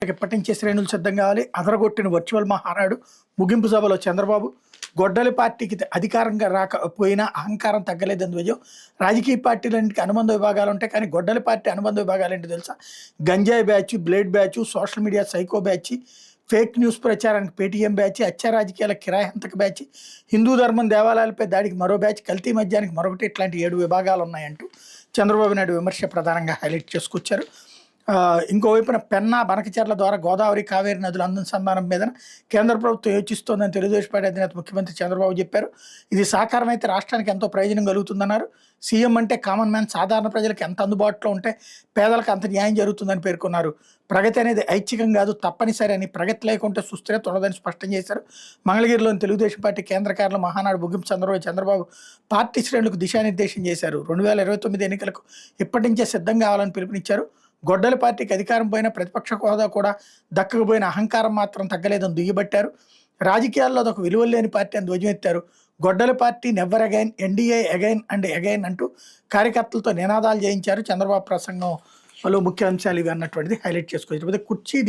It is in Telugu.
ఎప్పటి నుంచే శ్రేణులు సిద్ధం కావాలి. అదరగొట్టిన వర్చువల్ మహానాడు ముగింపు సభలో చంద్రబాబు గొడ్డలి పార్టీకి అధికారంగా రాకపోయినా అహంకారం తగ్గలేదని విజయం. రాజకీయ పార్టీలన్నింటికి అనుబంధ విభాగాలు ఉంటాయి, కానీ గొడ్డలి పార్టీ అనుబంధ విభాగాలు ఏంటి తెలుసా? గంజాయి batch, blade batch, social media psycho batch, fake news ప్రచారానికి పేటీఎం బ్యాచ్, హత్య రాజకీయాల కిరాయి హంతక బ్యాచ్, హిందూ ధర్మం దేవాలయాలపై దాడికి మరో బ్యాచ్, కల్తీ మద్యానికి మరొకటి, ఇట్లాంటి 7 విభాగాలు ఉన్నాయంటూ చంద్రబాబు నాయుడు విమర్శ ప్రధానంగా హైలైట్ చేసుకొచ్చారు. ఇంకోవైపున పెన్నా బనకచెర్ల ద్వారా గోదావరి కావేరి నదుల అనుసంధానం మీద కేంద్ర ప్రభుత్వం యోచిస్తోందని తెలుగుదేశం పార్టీ అధినేత ముఖ్యమంత్రి చంద్రబాబు చెప్పారు. ఇది సాకారమైతే రాష్ట్రానికి ఎంతో ప్రయోజనం కలుగుతుందన్నారు. సీఎం అంటే కామన్ మ్యాన్, సాధారణ ప్రజలకు ఎంత అందుబాటులో ఉంటే పేదలకు అంత న్యాయం జరుగుతుందని పేర్కొన్నారు. ప్రగతి అనేది ఐచ్ఛికం కాదు, తప్పనిసరి అని, ప్రగతి లేకుంటే సుస్థిరత ఉండదని స్పష్టం చేశారు. మంగళగిరిలోని తెలుగుదేశం పార్టీ కేంద్ర కార్యాలయం మహానాడు ముగింపు సందర్భంగా చంద్రబాబు పార్టీ శ్రేణులకు దిశానిర్దేశం చేశారు. 2029 ఎన్నికలకు ఇప్పటి నుంచే సిద్ధం కావాలని పిలుపునిచ్చారు. గొడ్డలి పార్టీకి అధికారం పోయిన ప్రతిపక్ష హోదా కూడా దక్కకపోయిన అహంకారం మాత్రం తగ్గలేదని దుయ్యబట్టారు. రాజకీయాల్లో అదొక విలువలు లేని పార్టీ అని ధ్వజమెత్తారు. గొడ్డలి party never again, NDA again and again అంటూ కార్యకర్తలతో నినాదాలు చేయించారు. చంద్రబాబు ప్రసంగంలో ముఖ్య అంశాలు ఇవి అన్నటువంటిది హైలైట్ చేసుకోవచ్చు. కుర్చీ